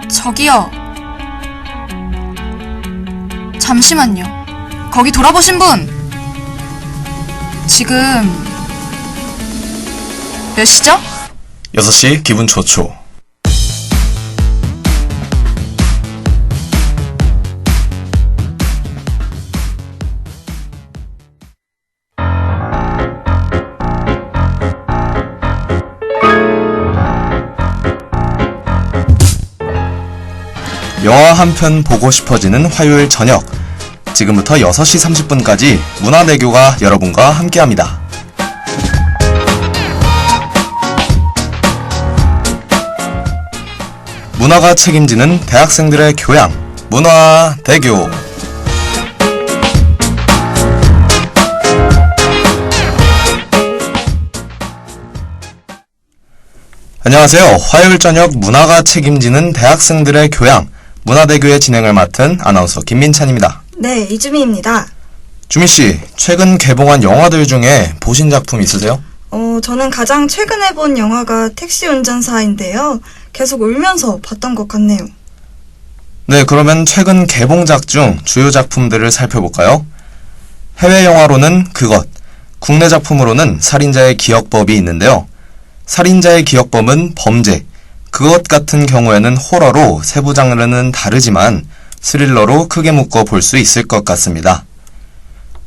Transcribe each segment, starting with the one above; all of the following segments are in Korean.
저기요. 잠시만요. 거기 돌아보신 분! 지금 몇 시죠? 6시 기분 좋죠. 영화 한 편 보고 싶어지는 화요일 저녁. 지금부터 6시 30분까지 문화대교가 여러분과 함께합니다. 문화가 책임지는 대학생들의 교양, 문화대교. 안녕하세요. 화요일 저녁 문화가 책임지는 대학생들의 교양, 문화대교의 진행을 맡은 아나운서 김민찬입니다. 네, 이주미입니다. 주미씨, 최근 개봉한 영화들 중에 보신 작품 있으세요? 저는 가장 최근에 본 영화가 택시 운전사인데요. 계속 울면서 봤던 것 같네요. 네, 그러면 최근 개봉작 중 주요 작품들을 살펴볼까요? 해외 영화로는 그것, 국내 작품으로는 살인자의 기억법이 있는데요. 살인자의 기억법은 범죄, 그것 같은 경우에는 호러로 세부 장르는 다르지만 스릴러로 크게 묶어 볼 수 있을 것 같습니다.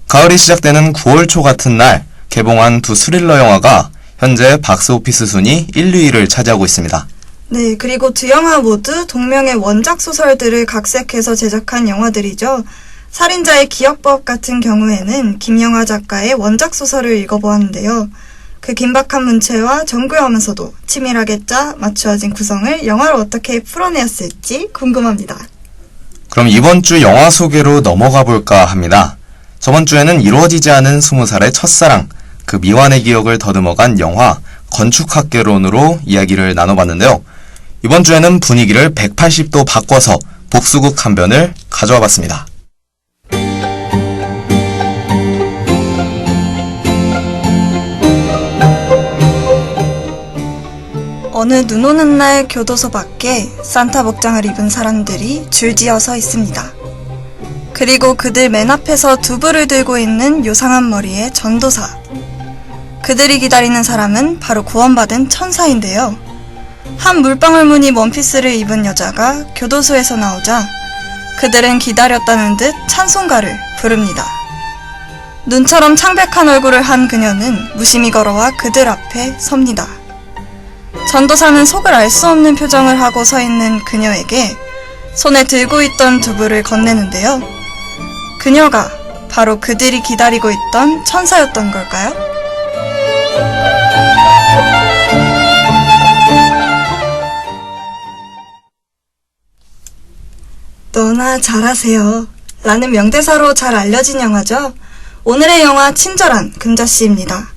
가을이 시작되는 9월 초 같은 날 개봉한 두 스릴러 영화가 현재 박스오피스 순위 1, 2위를 차지하고 있습니다. 네, 그리고 두 영화 모두 동명의 원작 소설들을 각색해서 제작한 영화들이죠. 살인자의 기억법 같은 경우에는 김영하 작가의 원작 소설을 읽어보았는데요. 그 긴박한 문체와 정교하면서도 치밀하게 짜 맞추어진 구성을 영화로 어떻게 풀어내었을지 궁금합니다. 그럼 이번 주 영화 소개로 넘어가 볼까 합니다. 저번 주에는 이루어지지 않은 20살의 첫사랑, 그 미완의 기억을 더듬어간 영화 건축학개론으로 이야기를 나눠봤는데요. 이번 주에는 분위기를 180도 바꿔서 복수극 한 편을 가져와 봤습니다. 어느 눈 오는 날 교도소 밖에 산타 복장을 입은 사람들이 줄지어 서 있습니다. 그리고 그들 맨 앞에서 두부를 들고 있는 요상한 머리의 전도사. 그들이 기다리는 사람은 바로 구원받은 천사인데요. 한 물방울 무늬 원피스를 입은 여자가 교도소에서 나오자 그들은 기다렸다는 듯 찬송가를 부릅니다. 눈처럼 창백한 얼굴을 한 그녀는 무심히 걸어와 그들 앞에 섭니다. 전도사는 속을 알 수 없는 표정을 하고 서 있는 그녀에게 손에 들고 있던 두부를 건네는데요. 그녀가 바로 그들이 기다리고 있던 천사였던 걸까요? 너나 잘하세요 라는 명대사로 잘 알려진 영화죠. 오늘의 영화 친절한 금자씨입니다.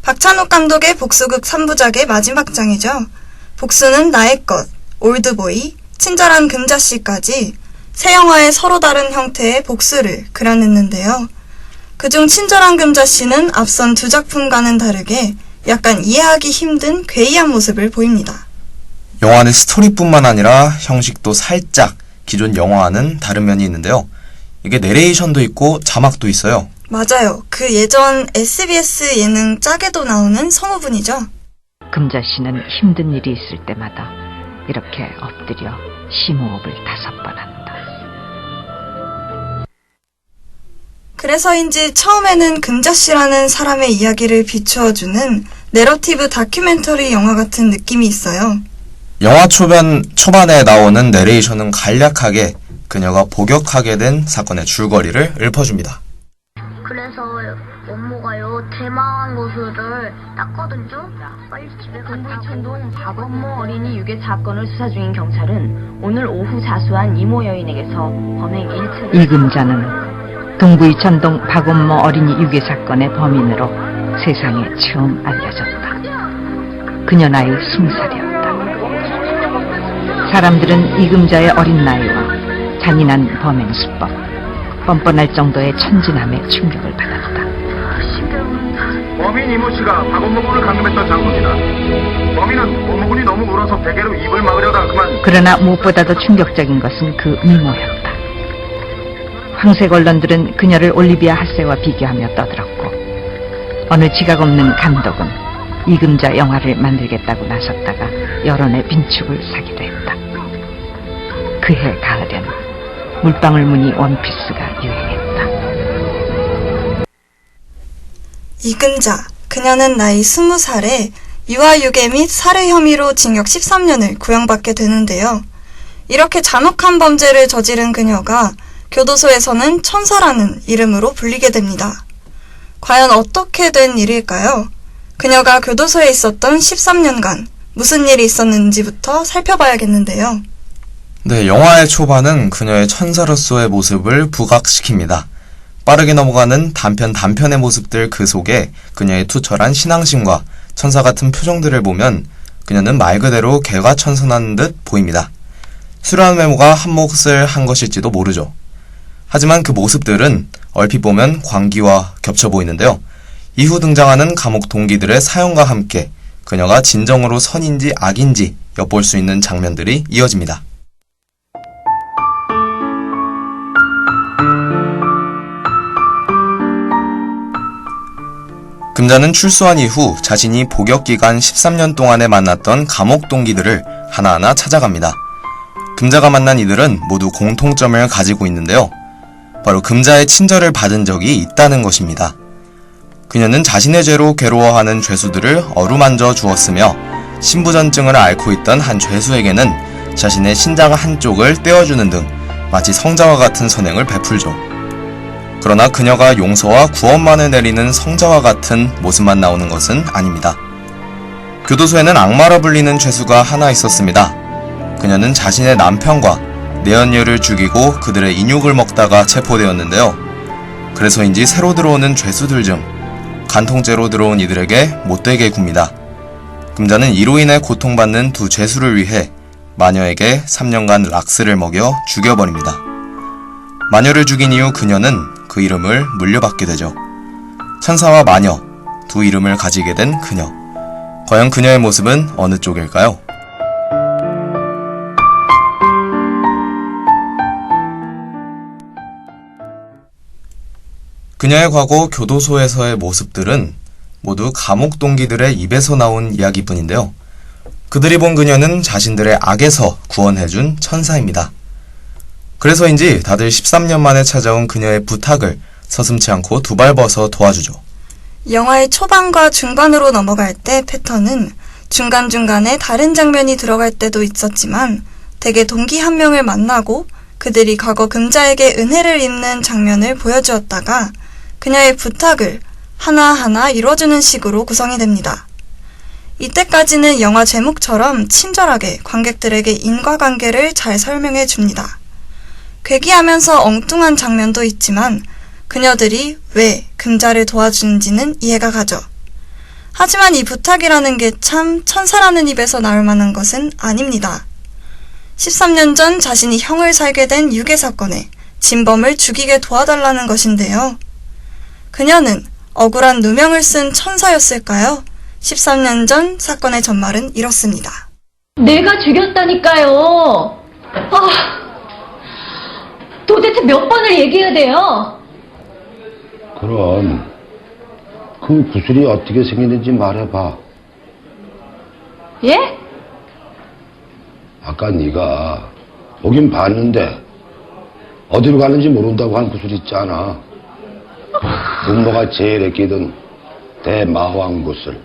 박찬욱 감독의 복수극 3부작의 마지막 장이죠. 복수는 나의 것, 올드보이, 친절한 금자씨까지 세 영화의 서로 다른 형태의 복수를 그려냈는데요. 그중 친절한 금자씨는 앞선 두 작품과는 다르게 약간 이해하기 힘든 괴이한 모습을 보입니다. 영화는 스토리뿐만 아니라 형식도 살짝 기존 영화와는 다른 면이 있는데요. 이게 내레이션도 있고 자막도 있어요. 맞아요. 그 예전 SBS 예능 짝에도 나오는 성우분이죠. 금자씨는 힘든 일이 있을 때마다 이렇게 엎드려 심호흡을 5번 한다. 그래서인지 처음에는 금자씨라는 사람의 이야기를 비추어주는 내러티브 다큐멘터리 영화 같은 느낌이 있어요. 영화 초반에 나오는 내레이션은 간략하게 그녀가 복역하게 된 사건의 줄거리를 읊어줍니다. 그래서 원모가요 대망한 고수를 땄거든요. 빨리 집에 동부이천동 박원모 어린이 유괴 사건을 수사 중인 경찰은 오늘 오후 자수한 이모 여인에게서 범행 1차 이금자는 동부이천동 박원모 어린이 유괴 사건의 범인으로 세상에 처음 알려졌다. 그녀 나이 20살이었다. 사람들은 이금자의 어린 나이와 잔인한 범행 수법, 뻔뻔할 정도의 천진함에 충격을 받았다. 범인 이모 씨가 박원모 군을 강금했던 장소입니다. 범인은 원모 군이 너무 울어서 베개로 입을 막으려다 그러나 무엇보다도 충격적인 것은 그 미모였다. 황색 언론들은 그녀를 올리비아 하세와 비교하며 떠들었고 어느 지각 없는 감독은 이금자 영화를 만들겠다고 나섰다가 여론의 빈축을 사기도 했다. 그해 가을엔 물방울 무늬 원피스가 유행했다. 이금자, 그녀는 나이 20살에 유아유괴 및 살해 혐의로 징역 13년을 구형받게 되는데요. 이렇게 잔혹한 범죄를 저지른 그녀가 교도소에서는 천사라는 이름으로 불리게 됩니다. 과연 어떻게 된 일일까요? 그녀가 교도소에 있었던 13년간 무슨 일이 있었는지부터 살펴봐야겠는데요. 네, 영화의 초반은 그녀의 천사로서의 모습을 부각시킵니다. 빠르게 넘어가는 단편의 모습들 그 속에 그녀의 투철한 신앙심과 천사 같은 표정들을 보면 그녀는 말 그대로 개과천선한 듯 보입니다. 수려한 외모가 한 몫을 한 것일지도 모르죠. 하지만 그 모습들은 얼핏 보면 광기와 겹쳐 보이는데요. 이후 등장하는 감옥 동기들의 사연과 함께 그녀가 진정으로 선인지 악인지 엿볼 수 있는 장면들이 이어집니다. 금자는 출소한 이후 자신이 복역기간 13년 동안에 만났던 감옥 동기들을 하나하나 찾아갑니다. 금자가 만난 이들은 모두 공통점을 가지고 있는데요. 바로 금자의 친절을 받은 적이 있다는 것입니다. 그녀는 자신의 죄로 괴로워하는 죄수들을 어루만져 주었으며 신부전증을 앓고 있던 한 죄수에게는 자신의 신장 한쪽을 떼어주는 등 마치 성자와 같은 선행을 베풀죠. 그러나 그녀가 용서와 구원만을 내리는 성자와 같은 모습만 나오는 것은 아닙니다. 교도소에는 악마라 불리는 죄수가 하나 있었습니다. 그녀는 자신의 남편과 내연녀를 죽이고 그들의 인육을 먹다가 체포되었는데요. 그래서인지 새로 들어오는 죄수들 중 간통죄로 들어온 이들에게 못되게 굽니다. 금자는 이로 인해 고통받는 두 죄수를 위해 마녀에게 3년간 락스를 먹여 죽여버립니다. 마녀를 죽인 이후 그녀는 그 이름을 물려받게 되죠. 천사와 마녀, 두 이름을 가지게 된 그녀. 과연 그녀의 모습은 어느 쪽일까요? 그녀의 과거 교도소에서의 모습들은 모두 감옥 동기들의 입에서 나온 이야기뿐인데요. 그들이 본 그녀는 자신들의 악에서 구원해준 천사입니다. 그래서인지 다들 13년 만에 찾아온 그녀의 부탁을 서슴지 않고 두 발 벗어 도와주죠. 영화의 초반과 중반으로 넘어갈 때 패턴은 중간중간에 다른 장면이 들어갈 때도 있었지만 대개 동기 한 명을 만나고 그들이 과거 금자에게 은혜를 입는 장면을 보여주었다가 그녀의 부탁을 하나하나 이뤄주는 식으로 구성이 됩니다. 이때까지는 영화 제목처럼 친절하게 관객들에게 인과관계를 잘 설명해 줍니다. 괴기하면서 엉뚱한 장면도 있지만 그녀들이 왜 금자를 도와주는지는 이해가 가죠. 하지만 이 부탁이라는 게 참 천사라는 입에서 나올 만한 것은 아닙니다. 13년 전 자신이 형을 살게 된 유괴 사건에 진범을 죽이게 도와달라는 것인데요. 그녀는 억울한 누명을 쓴 천사였을까요? 13년 전 사건의 전말은 이렇습니다. 내가 죽였다니까요. 도대체 몇 번을 얘기해야 돼요? 그럼 그 구슬이 어떻게 생겼는지 말해봐. 예? 아까 네가 보긴 봤는데 어디로 가는지 모른다고 한 구슬 있잖아. 분모가 제일 끼던 대마왕 구슬.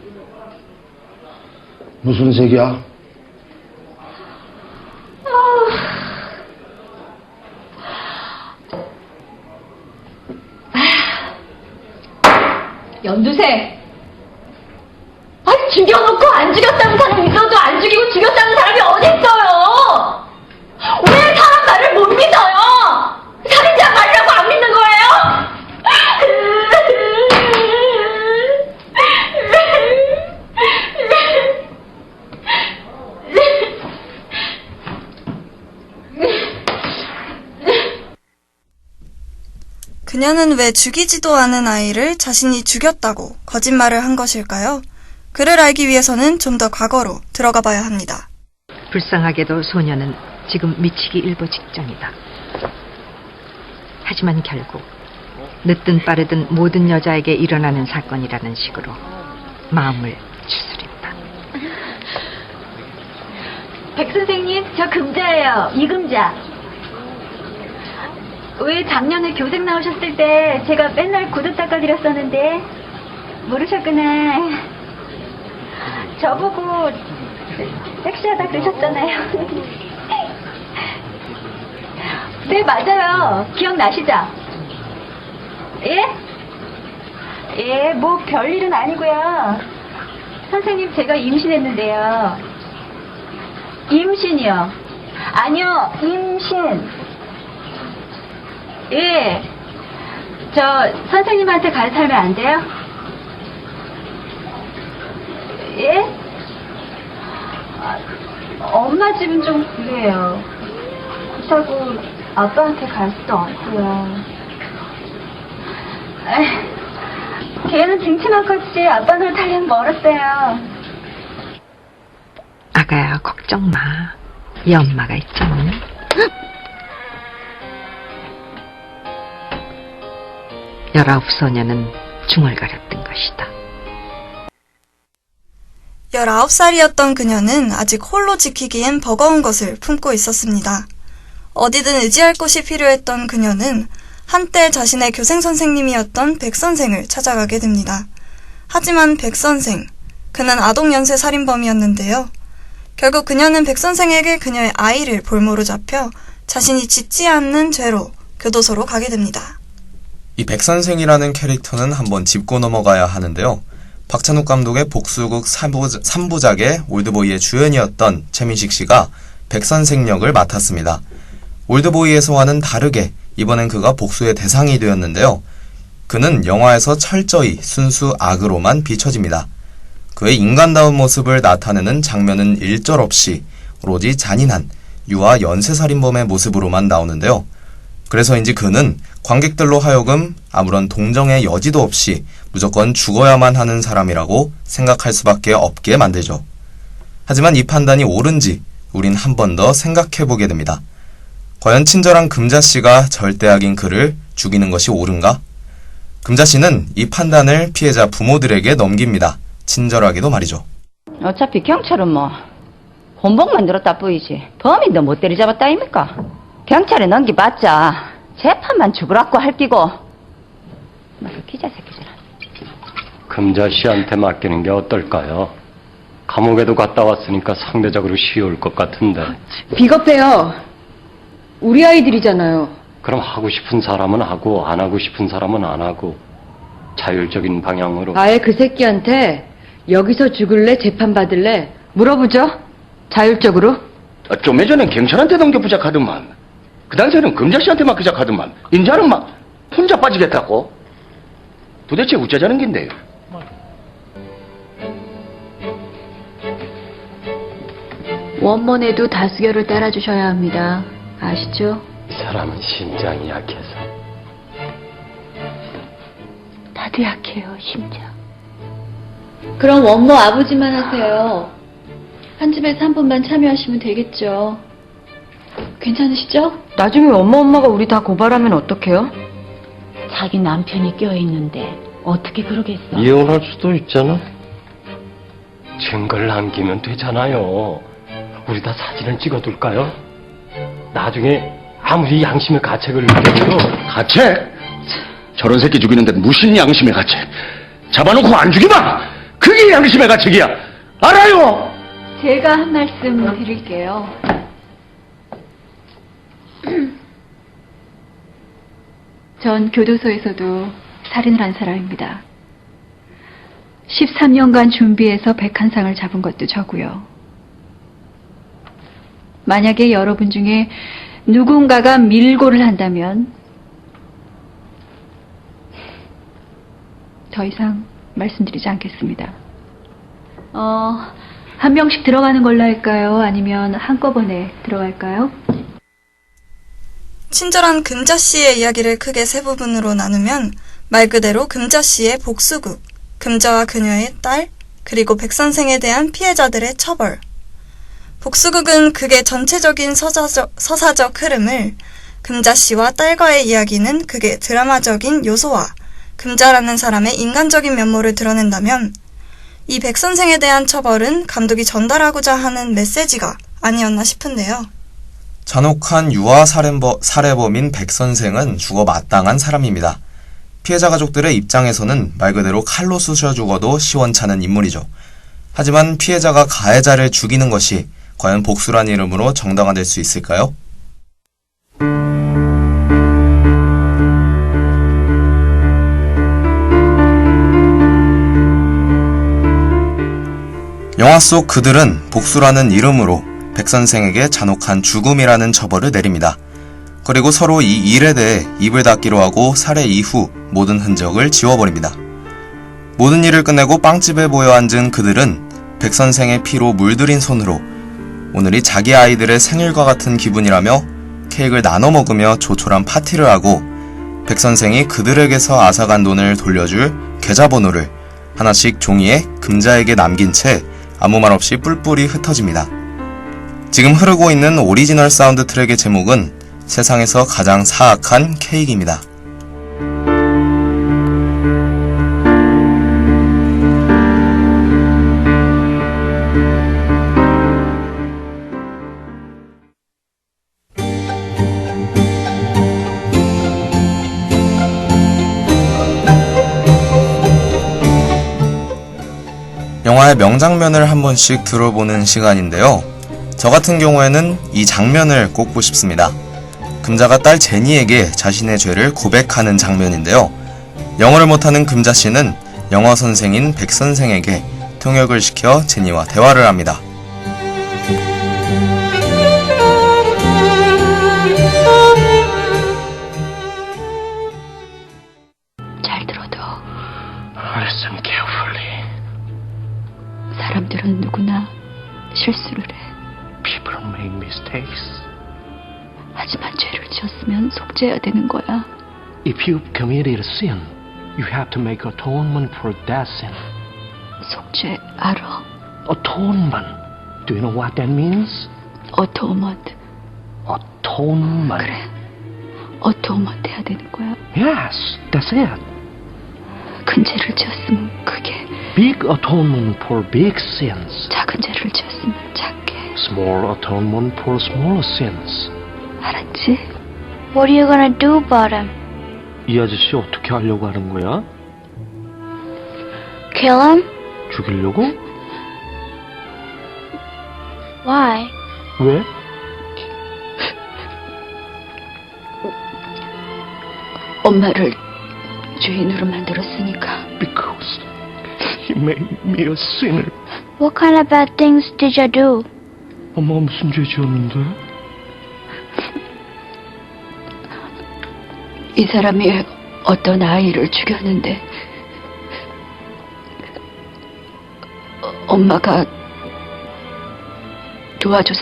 무슨 색이야? 연두색. 아니, 죽여놓고 안 죽였다는 사람이 있어도 안 죽이고 죽였다는 사람이 어딨어요? 왜 사람 말을 못 믿어요? 살인자 말이라고 안 믿는 거예요? 그녀는 왜 죽이지도 않은 아이를 자신이 죽였다고 거짓말을 한 것일까요? 그를 알기 위해서는 좀 더 과거로 들어가 봐야 합니다. 불쌍하게도 소녀는 지금 미치기 일보 직전이다. 하지만 결국 늦든 빠르든 모든 여자에게 일어나는 사건이라는 식으로 마음을 추스린다. 백 선생님, 저 금자예요. 이금자. 왜 작년에 교생 나오셨을 때 제가 맨날 구두 닦아드렸었는데 모르셨구나. 저보고 섹시하다 그러셨잖아요. 네, 맞아요. 기억나시죠? 예? 예, 뭐 별일은 아니고요. 선생님, 제가 임신했는데요. 임신이요? 아니요, 임신. 예. 저 선생님한테 가서 살면 안 돼요? 예? 엄마 집은 좀 그래요. 그렇다고 아빠한테 갈 수도 없고요. 걔는 등치만 컸지 아빠는 달력 멀었어요. 아가야, 걱정 마. 이 엄마가 있잖니. 19 소녀는 중얼거렸던 것이다. 19살이었던 그녀는 아직 홀로 지키기엔 버거운 것을 품고 있었습니다. 어디든 의지할 곳이 필요했던 그녀는 한때 자신의 교생 선생님이었던 백 선생을 찾아가게 됩니다. 하지만 백 선생, 그는 아동 연쇄 살인범이었는데요. 결국 그녀는 백 선생에게 그녀의 아이를 볼모로 잡혀 자신이 짓지 않는 죄로 교도소로 가게 됩니다. 이 백선생이라는 캐릭터는 한번 짚고 넘어가야 하는데요. 박찬욱 감독의 복수극 3부작의 올드보이의 주연이었던 최민식 씨가 백선생 역을 맡았습니다. 올드보이에서와는 다르게 이번엔 그가 복수의 대상이 되었는데요. 그는 영화에서 철저히 순수 악으로만 비춰집니다. 그의 인간다운 모습을 나타내는 장면은 일절 없이 오로지 잔인한 유아 연쇄살인범의 모습으로만 나오는데요. 그래서인지 그는 관객들로 하여금 아무런 동정의 여지도 없이 무조건 죽어야만 하는 사람이라고 생각할 수밖에 없게 만들죠. 하지만 이 판단이 옳은지 우린 한 번 더 생각해보게 됩니다. 과연 친절한 금자씨가 절대악인 그를 죽이는 것이 옳은가? 금자씨는 이 판단을 피해자 부모들에게 넘깁니다. 친절하게도 말이죠. 어차피 경찰은 뭐 혼복만 들었다 뿌이지 범인도 못 때리잡았다 아닙니까? 경찰에 넘기봤자 재판만 죽으라고 할 끼고 그 기자 새끼잖아. 금자씨한테 맡기는 게 어떨까요? 감옥에도 갔다 왔으니까 상대적으로 쉬울 것 같은데. 비겁해요. 우리 아이들이잖아요. 그럼 하고 싶은 사람은 하고 안 하고 싶은 사람은 안 하고 자율적인 방향으로. 아예 그 새끼한테 여기서 죽을래 재판받을래 물어보죠. 자율적으로. 좀 예전엔 경찰한테 넘겨보자 하더만. 그 당시에는 금자씨한테 맡기자 하더만. 인자는 막 혼자 빠지겠다고. 도대체 어쩌자는 긴데요? 원본에도 다수결을 따라주셔야 합니다. 아시죠? 이 사람은 심장이 약해서. 다들 약해요, 심장. 그럼 원모 아버지만 하세요. 한 집에서 한 번만 참여하시면 되겠죠. 괜찮으시죠? 나중에 엄마가 우리 다 고발하면 어떡해요? 자기 남편이 껴있는데 어떻게 그러겠어? 이혼할 수도 있잖아. 증거를 남기면 되잖아요. 우리 다 사진을 찍어둘까요? 나중에 아무리 양심의 가책을 느껴도. 가책? 저런 새끼 죽이는데 무슨 양심의 가책? 잡아놓고 안 죽이마! 그게 양심의 가책이야! 알아요! 제가 한 말씀 드릴게요. 전 교도소에서도 살인을 한 사람입니다. 13년간 준비해서 101상을 잡은 것도 저고요. 만약에 여러분 중에 누군가가 밀고를 한다면 더 이상 말씀드리지 않겠습니다. 한 명씩 들어가는 걸로 할까요? 아니면 한꺼번에 들어갈까요? 친절한 금자씨의 이야기를 크게 세 부분으로 나누면 말 그대로 금자씨의 복수극, 금자와 그녀의 딸, 그리고 백선생에 대한 피해자들의 처벌. 복수극은 극의 전체적인 서사적 흐름을, 금자씨와 딸과의 이야기는 극의 드라마적인 요소와 금자라는 사람의 인간적인 면모를 드러낸다면, 이 백선생에 대한 처벌은 감독이 전달하고자 하는 메시지가 아니었나 싶은데요. 잔혹한 유아 살해범인 백선생은 죽어 마땅한 사람입니다. 피해자 가족들의 입장에서는 말 그대로 칼로 쑤셔 죽어도 시원찮은 인물이죠. 하지만 피해자가 가해자를 죽이는 것이 과연 복수란 이름으로 정당화될 수 있을까요? 영화 속 그들은 복수라는 이름으로 백선생에게 잔혹한 죽음이라는 처벌을 내립니다. 그리고 서로 이 일에 대해 입을 닫기로 하고 살해 이후 모든 흔적을 지워버립니다. 모든 일을 끝내고 빵집에 모여 앉은 그들은 백선생의 피로 물들인 손으로 오늘이 자기 아이들의 생일과 같은 기분이라며 케이크를 나눠 먹으며 조촐한 파티를 하고 백선생이 그들에게서 앗아간 돈을 돌려줄 계좌번호를 하나씩 종이에 금자에게 남긴 채 아무 말 없이 뿔뿔이 흩어집니다. 지금 흐르고 있는 오리지널 사운드 트랙의 제목은 세상에서 가장 사악한 케이크입니다. 영화의 명장면을 한 번씩 들어보는 시간인데요. 저 같은 경우에는 이 장면을 꼽고 싶습니다. 금자가 딸 제니에게 자신의 죄를 고백하는 장면인데요. 영어를 못하는 금자씨는 영어 선생인 백 선생에게 통역을 시켜 제니와 대화를 합니다. 잘 들어도 Listen carefully. 사람들은 누구나 실수를 해. People make mistakes. 하지만 죄를 지었으면 속죄해야 되는 거야. If you've committed a sin, you have to make atonement for that sin. 속죄 알아? Atonement. Do you know what that means? 어토먼트. Atonement. 그래. 어토먼트 해야 되는 거야. Yes, that's it. 큰 죄를 지었으면 크게. Big atonement for big sins. 작은 죄를 지었으면 작게. Small atonement for smaller sins. 알았지? What are you gonna do about him? 이 아저씨 어떻게 하려고 하는 거야? Kill him? 죽이려고? Why? 왜? 엄마를 죄인으로 만들었으니까. Because he made me a sinner. What kind of bad things did you do? 엄마가 무슨 죄 지었는데? 이 사람이 어떤 아이를 죽였는데 엄마가 도와줬어.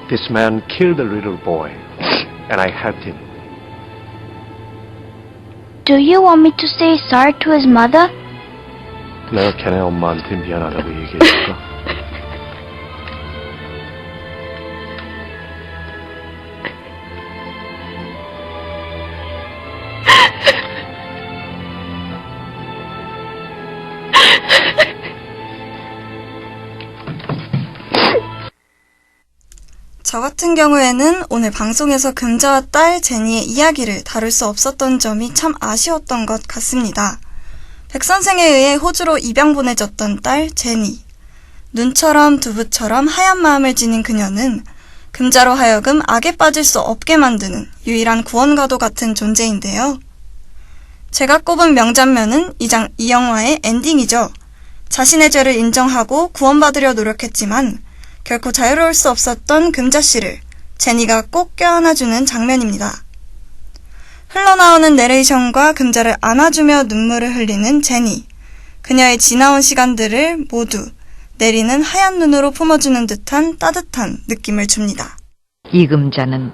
This man killed a little boy, and I helped him. Do you want me to say sorry to his mother? 내가 걔네 엄마한테 미안하다고 얘기해줄까? 저 같은 경우에는 오늘 방송에서 금자와 딸 제니의 이야기를 다룰 수 없었던 점이 참 아쉬웠던 것 같습니다. 백 선생에 의해 호주로 입양 보내졌던 딸 제니. 눈처럼 두부처럼 하얀 마음을 지닌 그녀는 금자로 하여금 악에 빠질 수 없게 만드는 유일한 구원과도 같은 존재인데요. 제가 꼽은 명장면은 이 영화의 엔딩이죠. 자신의 죄를 인정하고 구원받으려 노력했지만 결코 자유로울 수 없었던 금자씨를 제니가 꼭 껴안아주는 장면입니다. 흘러나오는 내레이션과 금자를 안아주며 눈물을 흘리는 제니. 그녀의 지나온 시간들을 모두 내리는 하얀 눈으로 품어주는 듯한 따뜻한 느낌을 줍니다. 이금자는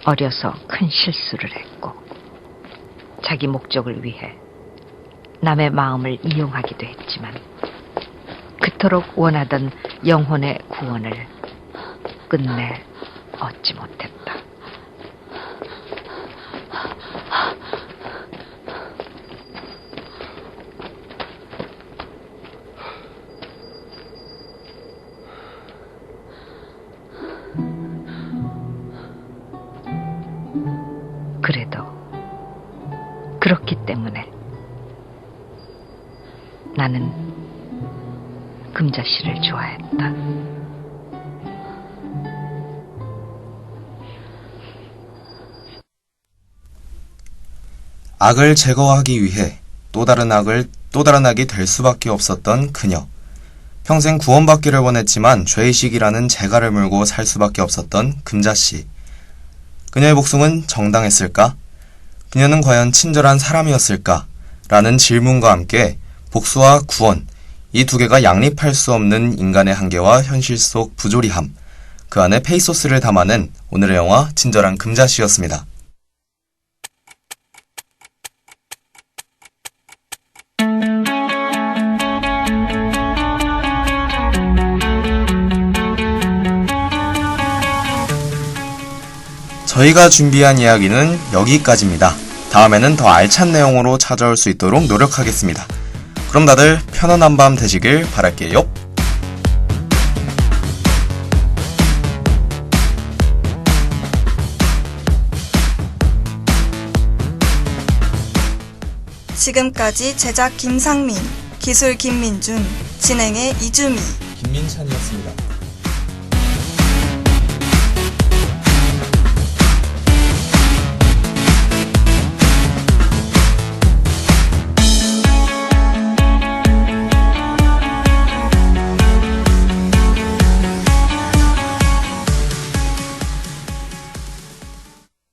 어려서 큰 실수를 했고 자기 목적을 위해 남의 마음을 이용하기도 했지만 그토록 원하던 영혼의 구원을 끝내 얻지 못했다. 그래도 그렇기 때문에 나는 금자 씨를 좋아했다. 악을 제거하기 위해 또 다른 악이 될 수밖에 없었던 그녀. 평생 구원받기를 원했지만 죄의식이라는 재갈을 물고 살 수밖에 없었던 금자씨. 그녀의 복숭은 정당했을까? 그녀는 과연 친절한 사람이었을까? 라는 질문과 함께 복수와 구원, 이 두 개가 양립할 수 없는 인간의 한계와 현실 속 부조리함, 그 안에 페이소스를 담아낸 오늘의 영화 친절한 금자씨였습니다. 저희가 준비한 이야기는 여기까지입니다. 다음에는 더 알찬 내용으로 찾아올 수 있도록 노력하겠습니다. 그럼 다들 편안한 밤 되시길 바랄게요. 지금까지 제작 김상민, 기술 김민준, 진행의 이주미, 김민찬이었습니다.